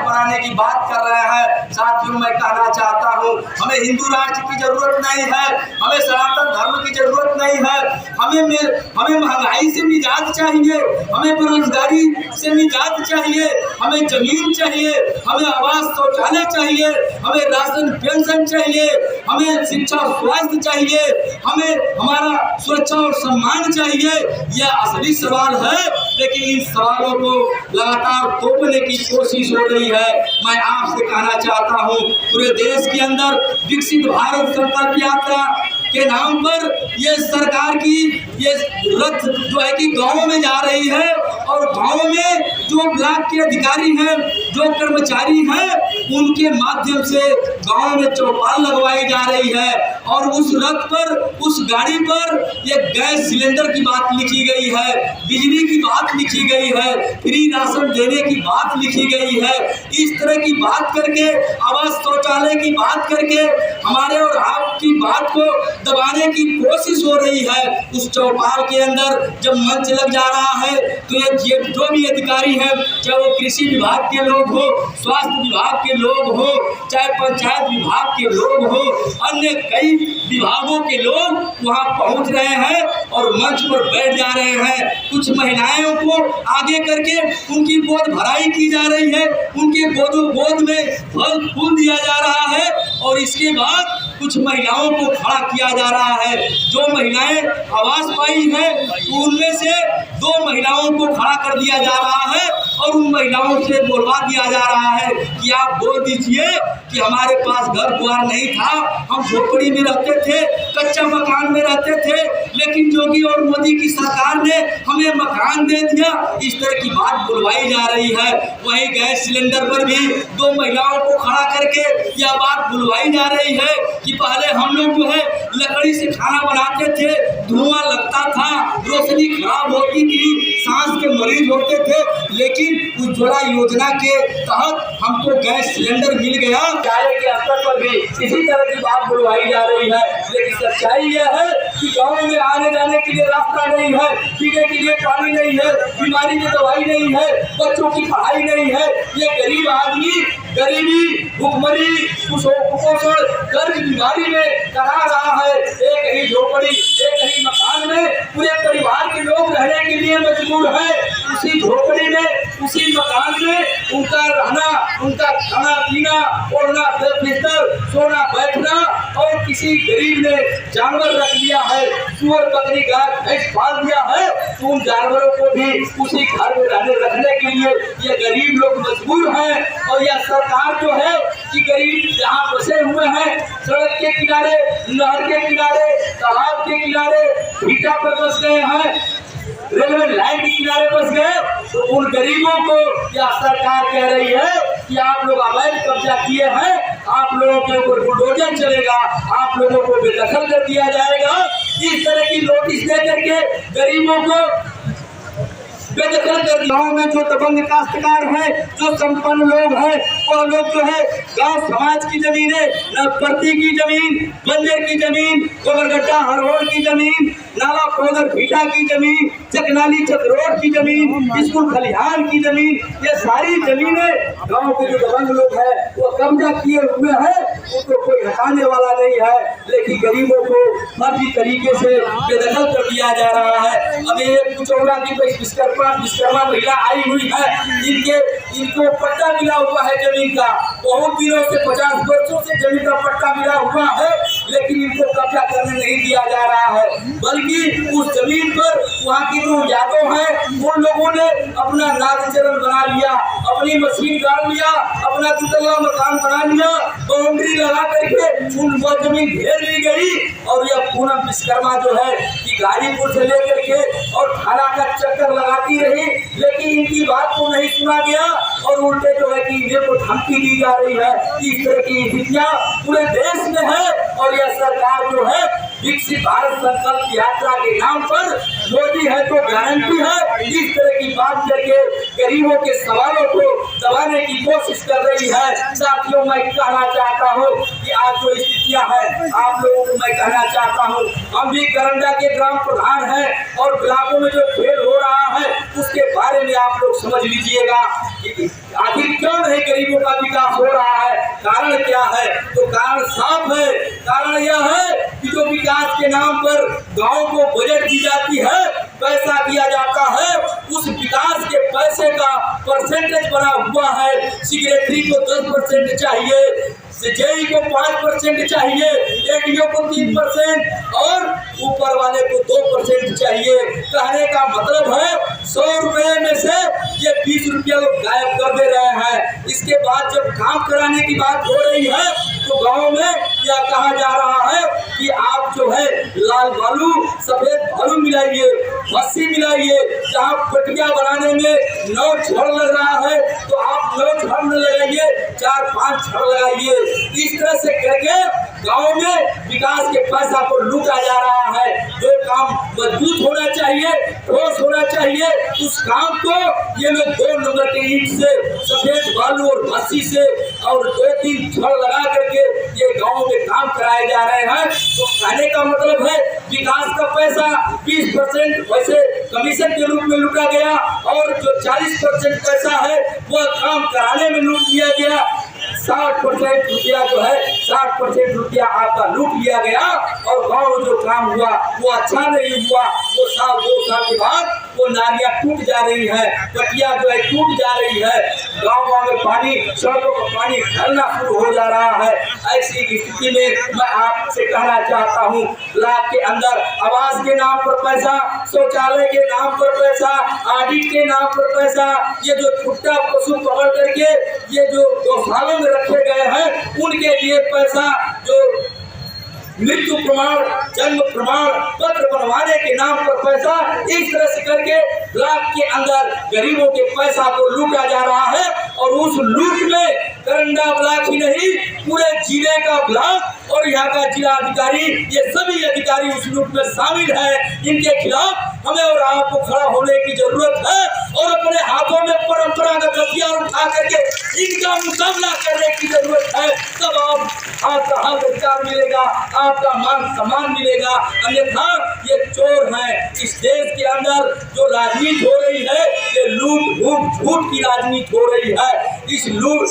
बनाने की बात कर रहे हैं। साथियों, मैं कहना चाहता हूँ, हमें हिंदू राष्ट्र की जरूरत नहीं है, हमें सनातन धर्म की जरूरत नहीं है। हमें महंगाई से निजात चाहिए, हमें बेरोजगारी से निजात चाहिए, हमें जमीन चाहिए, हमें आवास शौचालय चाहिए, हमें राशन पेंशन चाहिए, हमें शिक्षा स्वास्थ्य चाहिए, हमें हमारा सुरक्षा और सम्मान चाहिए। यह असली सवाल है, लेकिन इन सवालों को लगातार तोड़ने की कोशिश हो रही है। मैं आपसे कहना चाहता हूँ, पूरे देश के अंदर विकसित भारत संकल्प यात्रा के नाम पर ये सरकार की ये रथ जो है कि गाँव में जा रही है, और गाँव में जो ब्लॉक के अधिकारी हैं, जो कर्मचारी हैं, उनके माध्यम से गाँव में चौपाल लगवाई जा रही है। और उस रथ पर, उस गाड़ी पर ये गैस सिलेंडर की बात लिखी गई है, बिजली की बात लिखी गई है, फ्री राशन देने की बात लिखी गई है। इस तरह की बात करके, आवास शौचालय की बात करके हमारे और आपकी बात को दबाने की कोशिश हो रही है। उस चौपाल के अंदर जब मंच लग जा रहा है, तो ये जो भी अधिकारी हैं, चाहे वो कृषि विभाग के लोग हो, स्वास्थ्य विभाग के लोग हो, चाहे पंचायत विभाग के लोग हो, अन्य कई विभागों के लोग वहां पहुंच रहे हैं और मंच पर बैठ जा रहे हैं। कुछ महिलाओं को आगे करके उनकी गोद भराई की जा रही है, उनके गोद में फल फूल दिया जा रहा है, और इसके बाद कुछ महिलाओं को खड़ा किया जा रहा है। जो महिलाएं आवास पाई हैं, उनमें से 2 महिलाओं को खड़ा कर दिया जा रहा है, और उन महिलाओं से बोलवा दिया जा रहा है कि आप बोल दीजिए कि हमारे पास घर द्वार नहीं था, हम झोपड़ी में रहते थे, कच्चा मकान में रहते थे, लेकिन योगी और मोदी की सरकार ने हमें मकान दे दिया। इस तरह की बात बुलवाई जा रही है। वहीं गैस सिलेंडर पर भी 2 महिलाओं को खड़ा करके यह बात बुलवाई जा रही है कि पहले हम लोग जो है लकड़ी से खाना बनाते थे, धुआं लगता था, रोशनी खराब होती थी, सांस के मरीज होते थे, लेकिन उज्ज्वला योजना के तहत हमको गैस सिलेंडर मिल गया। कार्य के स्तर पर भी इसी तरह की बात बुलवाई जा रही है, लेकिन सच्चाई यह है कि गाँव में आने जाने के लिए रास्ता नहीं है, पीने के लिए पानी नहीं है, बीमारी की दवाई नहीं है, बच्चों की पढ़ाई नहीं है। ये गरीब आदमी गरीबी, भुखमरी, कुपोषण, कर्ज बीमारी में करा रहा है। एक ही झोपड़ी, एक ही मकान में पूरे परिवार के लोग रहने के लिए मजबूर है। उसी झोपड़ी में, उसी मकान में उनका रहना, उनका खाना पीना, ओढ़ना बिस्तर, सोना बैठना, और किसी गरीब ने जानवर रख लिया है, सुअर, बकरी, गाय, भैंस पाल दिया है, तो उन जानवरों को भी उसी घर में रखने के लिए ये गरीब लोग मजबूर हैं। और यह सरकार जो है कि गरीब जहाँ बसे हुए हैं, सड़क के किनारे, नहर के किनारे, तालाब के किनारे, भीटा पर बस गए हैं, रेलवे लाइन के किनारे बस गए, तो उन गरीबों को यह सरकार कह रही है कि आप लोग अवैध कब्जा किए हैं, आप लोगों के ऊपर बुलडोजर चलेगा, आप लोगों को बेदखल कर दिया जाएगा। इस तरह की नोटिस दे करके गरीबों को बेदखल कर। गाँव में जो दबंग काश्तकार हैं, जो संपन्न लोग हैं, वह लोग जो है गांव समाज की जमीनें, नवपरती की जमीन, बंजर की जमीन, गोबरगड्ढा हरहोड़ की जमीन, नाला खोदर भीटा की जमीन, चकनाली चकरोट की जमीन, स्कूल खलिहान की जमीन, ये सारी जमीनें गांव के जो दबंग लोग हैं वो कब्जा किए हुए हैं, उनको कोई हटाने वाला नहीं है, लेकिन गरीबों को फर्जी तरीके से बेदखल कर दिया जा रहा है। अब ये कुचौड़ा की विश्वकर्मा महिला आई हुई है, इनको पट्टा मिला हुआ है जमीन का, बहुत दिनों से 50 वर्षों से जमीन का पट्टा मिला हुआ है, लेकिन इनको कब्जा करने नहीं दिया जा रहा है, बल्कि उस जमीन पर वहाँ की जो यादव हैं, उन लोगों ने अपना नागचरण बना लिया, अपनी मशीन गाड़ लिया, अपना दुतला मकान बना लिया, बाउंड्री लगा करके उन जमीन घेर ली गई। और यह पूनम विश्वकर्मा जो है कि गाजीपुर से लेकर के और थाना का चक्कर लगाती रही, लेकिन इनकी बात को नहीं सुना गया, और उल्टे जो है कि इन्हें को धमकी दी जा रही है। इस तरह की स्थितियां पूरे देश में है, और यह सरकार जो है विकसित भारत संकल्प यात्रा के नाम पर मोदी है तो गारंटी है, इस तरह की बात करके गरीबों के सवालों को दबाने की कोशिश कर रही है। साथियों, मैं कहना चाहता हूँ कि आज जो स्थितियां हैं, आप लोगों को मैं कहना चाहता हूँ, हम भी करंडा के ग्राम प्रधान हैं और ब्लॉकों में जो खेल हो रहा है उसके बारे में आप लोग समझ लीजिएगा कि आखिर क्यों नहीं गरीबों का विकास हो रहा है, कारण क्या है। तो कारण साफ है, कारण यह है कि जो विकास के नाम पर गाँव को बजट दी जाती है, पैसा दिया जाता है, उस विकास के पैसे का परसेंटेज बना हुआ है। सेक्रेटरी को 10% चाहिए, जेई को 5% चाहिए, एडीओ को 3% और ऊपर वाले को 2% चाहिए। कहने का मतलब है 100 रुपए में से ये 20 रुपया लोग गायब कर दे रहे हैं। इसके बाद जब काम कराने की बात हो रही है तो गांव में यह कहा जा रहा है कि आप जो है लाल बालू सफेद बालू मिलाइए, मस्सी मिलाइए। जहाँ पटिया बनाने में 9 छड़ लग रहा है तो आप 9 छड़ न लगाइए, 4-5 छड़ लगाइए। इस तरह से करके गांव में विकास के पैसा को लूटा जा रहा है। जो काम मजबूत होना चाहिए, ठोस होना चाहिए, उस काम को ये लोग 2 नंबर के ईंट से, सफेद बालू और मस्सी से और 2-3 छड़ लगा करके ये गांव में काम कराए जा रहे हैं। तो कहने का मतलब है विकास का पैसा 20% वैसे कमीशन के रूप में लूटा गया और जो 40% पैसा है वह काम कराने में लूट लिया गया। 60% रुपया जो है 60% रुपया आपका लूट लिया गया और गाँव में जो काम हुआ वो अच्छा नहीं हुआ। वो 2 साल के बाद वो नालियाँ टूट जा रही है, पटिया जो है टूट जा रही है, गाँव में पानी, सड़कों का पानी भरना शुरू हो जा रहा है। ऐसी स्थिति में मैं आपसे कहना चाहता हूँ, ब्लॉक के अंदर आवास के नाम पर पैसा, शौचालय के नाम पर पैसा, ऑडिट के नाम पर पैसा, ये जो छुट्टा पशु पकड़ करके ये जो गौशालों में रखे गए हैं उनके लिए पैसा, जो मृत्यु प्रमाण, जन्म प्रमाण पत्र बनवाने के नाम पर पैसा, इस तरह से करके ब्लॉक के अंदर गरीबों के पैसा को लूटा जा रहा है। और उस लूट में करंडा ब्लॉक ही नहीं, पूरे जिले का ब्लॉक और यहाँ का जिला अधिकारी, ये सभी अधिकारी उस लूट में शामिल है। इनके खिलाफ हमें और आपको खड़ा होने की जरूरत है और अपने हाथों में परंपरागत हथियार उठा करके इनका मुकाबला करने की जरूरत है। तब आपका हक अधिकार मिलेगा, आपका मान सम्मान मिलेगा। अन्यथा ये चोर हैं। इस देश के अंदर जो राजनीति हो रही है, ये लूट झूठ की राजनीति हो रही है। इस लूट